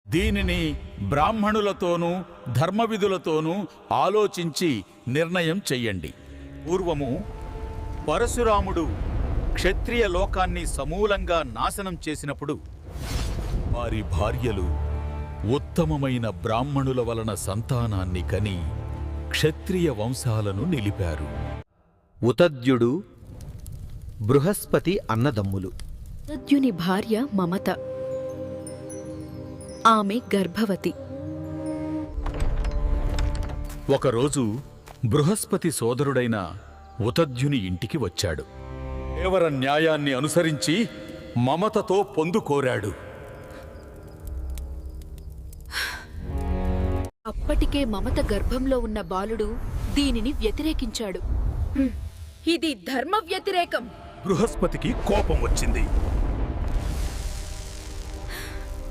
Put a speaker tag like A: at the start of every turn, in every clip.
A: దీనిని బ్రాహ్మణులతోనూ ధర్మవిధులతోనూ ఆలోచించి నిర్ణయం చెయ్యండి. పూర్వము పరశురాముడు క్షత్రియ లోకాన్ని సమూలంగా నాశనం చేసినప్పుడు వారి భార్యలు ఉత్తమమైన బ్రాహ్మణుల వలన సంతానాన్ని కని క్షత్రియ వంశాలను నిలిపారు.
B: ఉతద్యుడు బృహస్పతి అన్నదమ్ములు.
C: ఉతద్యుని భార్య మమత. ఆమె గర్భవతి.
A: ఒకరోజు బృహస్పతి సోదరుడైన ఉతద్యుని ఇంటికి వచ్చాడు. దేవర న్యాయాన్ని అనుసరించి మమతతో పొందు కోరాడు.
C: అప్పటికే మమత గర్భంలో ఉన్న బాలుడు దీనిని వ్యతిరేకించాడు. ఇది ధర్మ వ్యతిరేకం.
A: బృహస్పతికి కోపం వచ్చింది.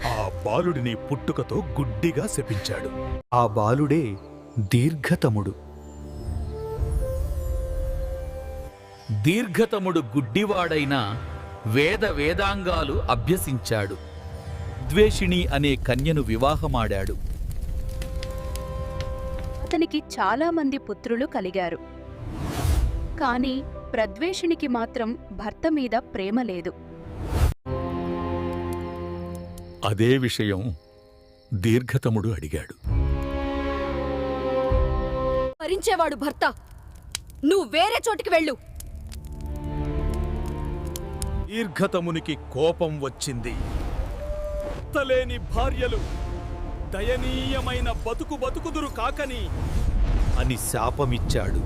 A: ఆ బాలుడిని పుట్టుకతో గుడ్డిగా శపించాడు.
B: ఆ బాలుడే దీర్ఘతముడు.
A: దీర్ఘతముడు గుడ్డివాడైన వేదాంగాలు అభ్యసించాడు. ద్వేషిణి అనే కన్యను వివాహమాడాడు.
D: అతనికి చాలా మంది పుత్రులు కలిగారు. కాని ప్రద్వేషినికి మాత్రం భర్త మీద ప్రేమ లేదు.
A: అదే విషయం దీర్ఘతముడు అడిగాడు.
C: భరించేవాడు భర్త. నువ్వు వేరే చోటికి వెళ్ళు.
A: దీర్ఘతమునికి కోపం వచ్చింది. తలేని భార్యలు దయనీయమైన బతుకుదురు కాకని అని శాపమిచ్చాడు.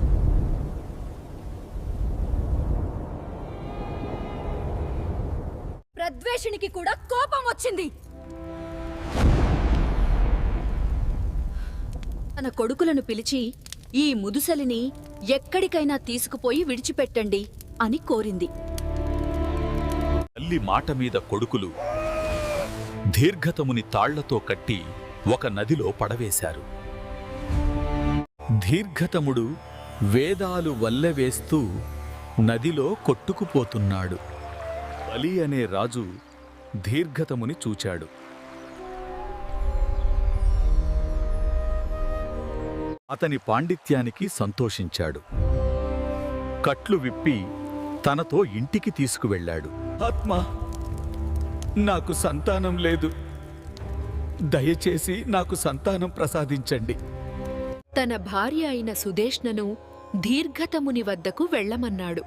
C: ప్రద్వేషినికి కూడా కోపం వచ్చింది. తన కొడుకులను పిలిచి ఈ ముదుసలిని ఎక్కడికైనా తీసుకుపోయి విడిచిపెట్టండి అని కోరింది.
A: తల్లి మాట మీద కొడుకులు దీర్ఘతముని తాళ్లతో కట్టి ఒక నదిలో పడవేశారు. దీర్ఘతముడు వేదాలు వల్లెవేస్తూ నదిలో కొట్టుకుపోతున్నాడు. బలి అనే రాజు దీర్ఘతముని చూచాడు. అతని పాండిత్యానికి సంతోషించాడు. కట్లు విప్పి తనతో ఇంటికి తీసుకువెళ్ళాడు. ఆత్మా, నాకు సంతానం లేదు. దయచేసి నాకు సంతానం ప్రసాదించండి.
C: తన భార్య అయిన సుదేష్ణను దీర్ఘతముని వద్దకు వెళ్ళమన్నాడు.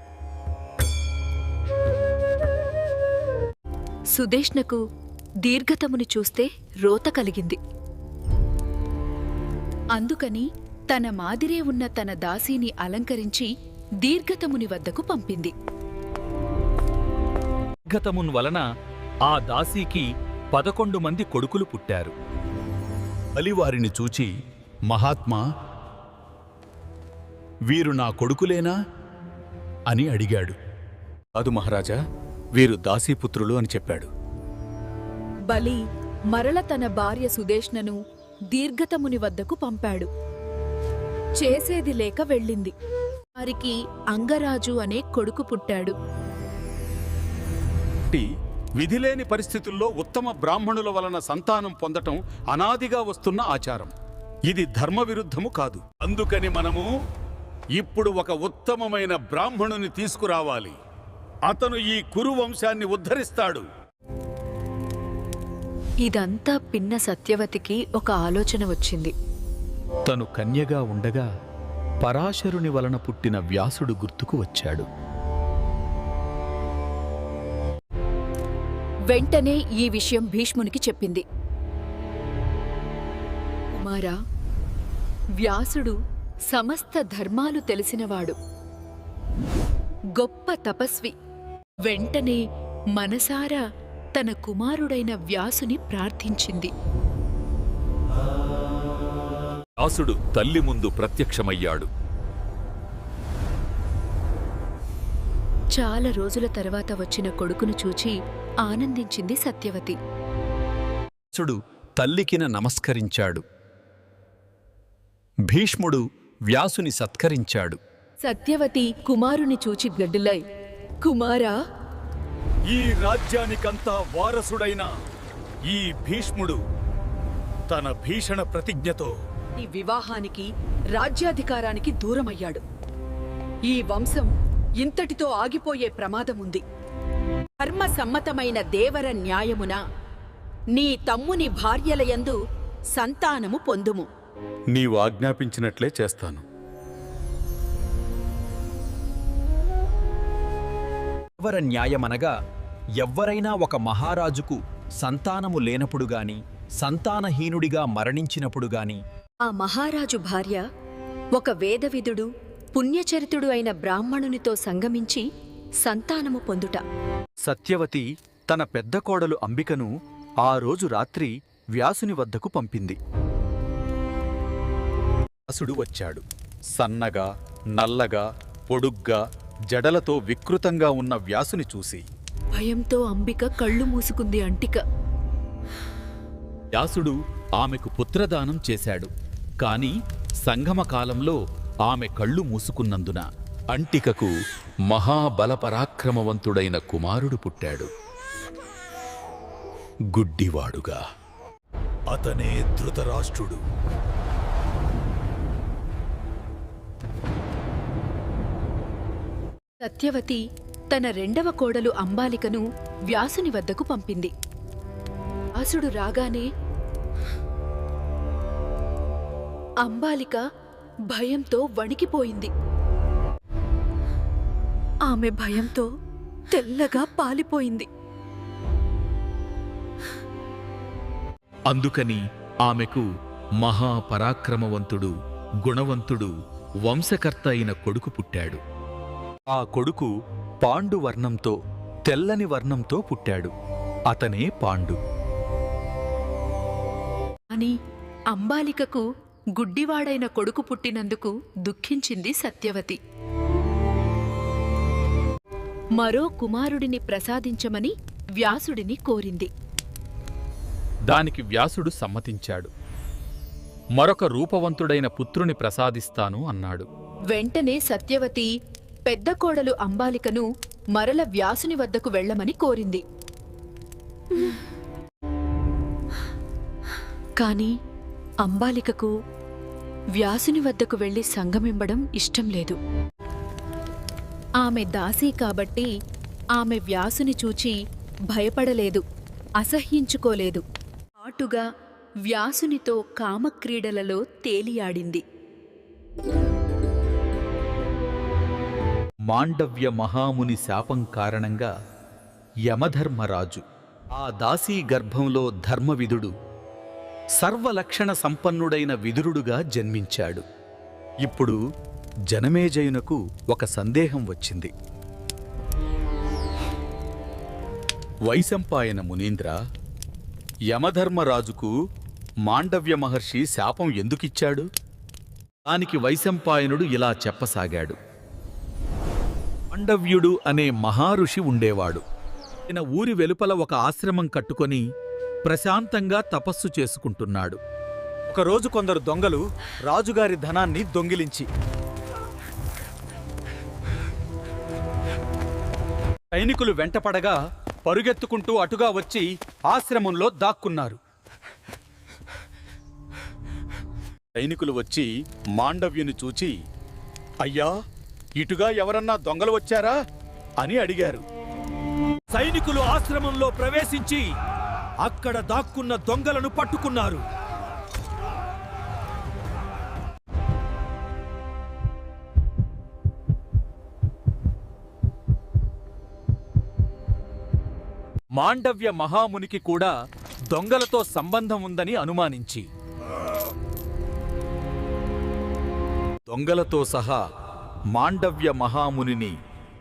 C: సుదేష్ణకు దీర్ఘతముని చూస్తే రోత కలిగింది. అందుకని తన మాదిరే ఉన్న తన దాసీని అలంకరించి దీర్ఘతముని వద్దకు పంపింది.
A: దీర్ఘతమున్ వలన ఆ దాసీకి 11 మంది కొడుకులు పుట్టారు. బలివారిని చూచి, మహాత్మా, వీరు నా కొడుకులేనా అని అడిగాడు. కాదు మహారాజా, వీరు దాసీపుత్రులు అని చెప్పాడు.
C: బలి మరల తన భార్య సుదేష్ణను దీర్ఘతముని వద్దకు పంపాడు. చేసేది లేక వెళ్ళింది. వారికి అంగరాజు అనే కొడుకు పుట్టాడు.
A: విధిలేని పరిస్థితుల్లో ఉత్తమ బ్రాహ్మణుల వలన సంతానం పొందటం అనాదిగా వస్తున్న ఆచారం. ఇది ధర్మవిరుద్ధము కాదు. అందుకని మనము ఇప్పుడు ఒక ఉత్తమమైన బ్రాహ్మణుని తీసుకురావాలి. అతను ఈ కురు వంశాన్ని ఉద్ధరిస్తాడు.
C: ఇదంతా పిన్న సత్యవతికి ఒక ఆలోచన వచ్చింది.
A: తను కన్యగా ఉండగా పరాశరుని వలన పుట్టిన వ్యాసుడు గుర్తుకు వచ్చాడు.
C: వెంటనే ఈ విషయం భీష్మునికి చెప్పింది. కుమారా, వ్యాసుడు సమస్త ధర్మాలు తెలిసినవాడు, గొప్ప తపస్వి. వెంటనే మనసారా తన కుమారుడైన వ్యాసుని ప్రార్థించింది.
A: వ్యాసుడు తల్లి ముందు ప్రత్యక్షమయ్యాడు.
C: చాలా రోజుల తర్వాత వచ్చిన కొడుకును చూచి ఆనందించింది సత్యవతి.
A: వ్యాసుడు తల్లికిన నమస్కరించాడు. భీష్ముడు వ్యాసుని సత్కరించాడు.
C: సత్యవతి కుమారుని చూచి గడ్డులై, కుమారా,
A: ఈ రాజ్యానికంతా వారసుడైన ఈ భీష్ముడు తన భీషణ ప్రతిజ్ఞతో
C: ఈ వివాహానికి రాజ్యాధికారానికి దూరమయ్యాడు. ఈ వంశం ఇంతటితో ఆగిపోయే ప్రమాదముంది. ధర్మసమ్మతమైన దేవర న్యాయమున నీ తమ్ముని భార్యలయందు సంతానము పొందుము.
A: నీవు ఆజ్ఞాపించినట్లే చేస్తాను.
E: దేవర న్యాయమనగా ఎవ్వరైనా ఒక మహారాజుకు సంతానము లేనప్పుడు గాని సంతానహీనుడిగా మరణించినప్పుడు గాని
C: ఆ మహారాజు భార్య ఒక వేదవిదుడు పుణ్యచరితుడు అయిన బ్రాహ్మణునితో సంగమించి సంతానము పొందుట.
B: సత్యవతి తన పెద్ద కోడలు అంబికను ఆ రోజు రాత్రి వ్యాసుని వద్దకు పంపింది.
A: వ్యాసుడు వచ్చాడు. సన్నగా, నల్లగా, పొడుగ్గా, జడలతో వికృతంగా ఉన్న వ్యాసుని చూసి
C: భయంతో అంబిక కళ్ళు మూసుకుంది. అంటిక
A: వ్యాసుడు ఆమెకు పుత్రదానం చేశాడు. కాని సంగమకాలంలో ఆమె కళ్ళు మూసుకున్నందున అంటికకు మహాబలపరాక్రమవంతుడైన కుమారుడు పుట్టాడు. గుడ్డివాడుగా. అతనే ధృతరాష్ట్రుడు.
C: సత్యవతి తన రెండవ కోడలు అంబాలికను వ్యాసుని వద్దకు పంపింది. వ్యాసుడు రాగానే అంబాలిక భయంతో వణికిపోయింది. ఆమె భయంతో తెల్లగా పాలిపోయింది.
A: అందుకని ఆమెకు మహాపరాక్రమవంతుడు, గుణవంతుడు, వంశకర్త అయిన కొడుకు పుట్టాడు.
B: ఆ కొడుకు పాండు వర్ణంతో, తెల్లని వర్ణంతో పుట్టాడు. అతనే పాండు.
C: అని అంబాలికకు గుడ్డివాడైన కొడుకు పుట్టినందుకు దుఃఖించింది సత్యవతి. మరో కుమారుడిని ప్రసాదించమని వ్యాసుడిని కోరింది.
A: దానికి వ్యాసుడు సమ్మతించాడు. మరొక రూపవంతుడైన పుత్రుని ప్రసాదిస్తాను అన్నాడు.
C: వెంటనే సత్యవతి పెద్ద కోడలు అంబాలికను మరల వ్యాసుని వద్దకు వెళ్ళమని కోరింది. కాని అంబాలికకు వ్యాసుని వద్దకు వెళ్లి సంగమింబడం ఇష్టం లేదు. ఆమె దాసీ కాబట్టి ఆమె వ్యాసుని చూచి భయపడలేదు, అసహ్యించుకోలేదు. పాటుగా వ్యాసునితో కామక్రీడలలో తేలియాడింది.
B: మాండవ్య మహాముని శాపం కారణంగా యమధర్మరాజు ఆ దాసీ గర్భంలో ధర్మవిదుడు సర్వలక్షణ సంపన్నుడైన విదురుడుగా జన్మించాడు. ఇప్పుడు జనమేజయునకు ఒక సందేహం వచ్చింది.
A: వైశంపాయన మునీంద్ర, యమధర్మరాజుకు మాండవ్య మహర్షి శాపం ఎందుకిచ్చాడు? దానికి వైశంపాయనుడు ఇలా చెప్పసాగాడు. మాండవ్యుడు అనే మహారుషి ఉండేవాడు. ఆయన ఊరి వెలుపల ఒక ఆశ్రమం కట్టుకొని ప్రశాంతంగా తపస్సు చేసుకుంటున్నాడు.
B: ఒకరోజు కొందరు దొంగలు రాజుగారి ధనాన్ని దొంగిలించి సైనికులు వెంటపడగా పరుగెత్తుకుంటూ అటుగా వచ్చి ఆశ్రమంలో దాక్కున్నారు.
A: సైనికులు వచ్చి మాండవ్యుని చూచి, అయ్యా, ఇటుగా ఎవరన్నా దొంగలు వచ్చారా అని అడిగారు.
B: సైనికులు ఆశ్రమంలో ప్రవేశించి అక్కడ దాక్కున్న దొంగలను పట్టుకున్నారు. మాండవ్య మహామునికి కూడా దొంగలతో సంబంధం ఉందని అనుమానించి దొంగలతో సహా మాండవ్య మహామునిని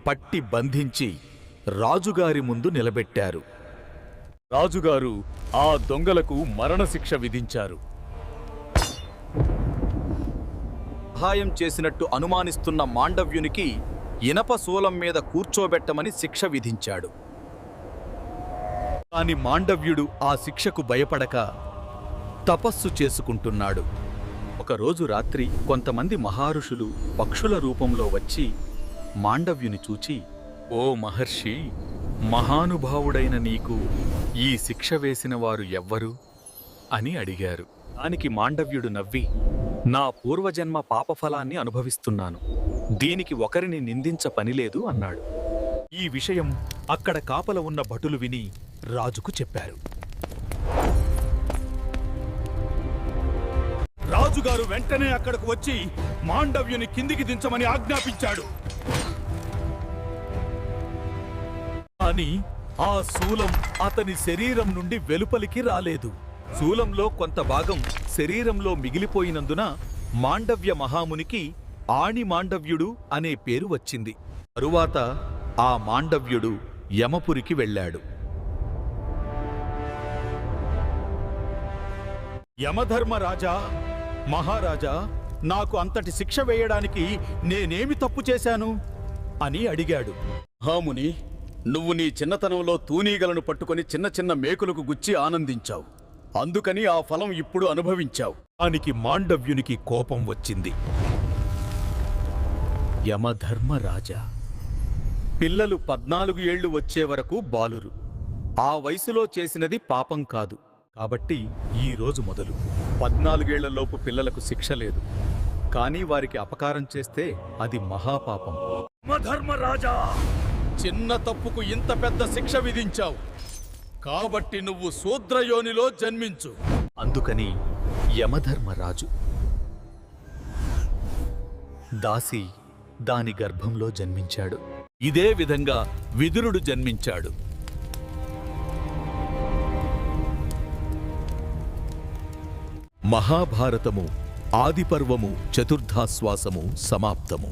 B: పట్టి బంధించి రాజుగారి ముందు నిలబెట్టారు.
A: రాజుగారు ఆ దొంగలకు మరణశిక్ష విధించారు.
B: సహాయం చేసినట్టు అనుమానిస్తున్న మాండవ్యునికి ఇనప శూలం మీద కూర్చోబెట్టమని శిక్ష విధించాడు. కాని మాండవ్యుడు ఆ శిక్షకు భయపడక తపస్సు చేసుకుంటున్నాడు. ఒకరోజు రాత్రి కొంతమంది మహారుషులు పక్షుల రూపంలో వచ్చి మాండవ్యుని చూచి,
A: ఓ మహర్షి, మహానుభావుడైన నీకు ఈ శిక్ష వేసిన వారు ఎవ్వరు
B: అని అడిగారు. దానికి మాండవ్యుడు నవ్వి, నా పూర్వజన్మ పాపఫలాన్ని అనుభవిస్తున్నాను, దీనికి ఒకరిని నిందించ పనిలేదు అన్నాడు. ఈ విషయం అక్కడ కాపల ఉన్న భటులు విని రాజుకు చెప్పారు.
A: రాజుగారు వెంటనే అక్కడకు వచ్చి మాండవ్యుని కిందికి దించమని ఆజ్ఞాపించాడు.
B: అని ఆ శూలం అతని శరీరం నుండి వెలుపలికి రాలేదు. శూలంలో కొంత భాగం శరీరంలో మిగిలిపోయినందున మాండవ్య మహామునికి ఆణి మాండవ్యుడు అనే పేరు వచ్చింది. తరువాత ఆ మాండవ్యుడు యమపురికి వెళ్ళాడు.
A: యమధర్మరాజా, మహారాజా, నాకు అంతటి శిక్ష వేయడానికి నేనేమి తప్పు చేశాను అని అడిగాడు. హాముని, నువ్వు నీ చిన్నతనంలో తూనీగలను పట్టుకొని చిన్న చిన్న మేకులకు గుచ్చి ఆనందించావు. అందుకని ఆ ఫలం ఇప్పుడు అనుభవించావు.
B: దానికి మాండవ్యునికి కోపం వచ్చింది.
A: యమధర్మరాజా, పిల్లలు 14 ఏళ్లు వచ్చే వరకు బాలురు. ఆ వయసులో చేసినది పాపం కాదు. కాబట్టి ఈ రోజు మొదలు 14 ఏళ్లలోపు పిల్లలకు శిక్ష లేదు. కానీ వారికి అపకారం చేస్తే అది మహాపాపం. యమధర్మరాజా, చిన్న తప్పుకు ఇంత పెద్ద శిక్ష విధించావు. కాబట్టి నువ్వు శూద్రయోనిలో జన్మించు.
B: అందుకని యమధర్మరాజు దాసి దాని గర్భంలో జన్మించాడు.
A: ఇదే విధంగా విదురుడు జన్మించాడు.
F: మహాభారతము ఆదిపర్వము చతుర్థాశ్వాసము సమాప్తము.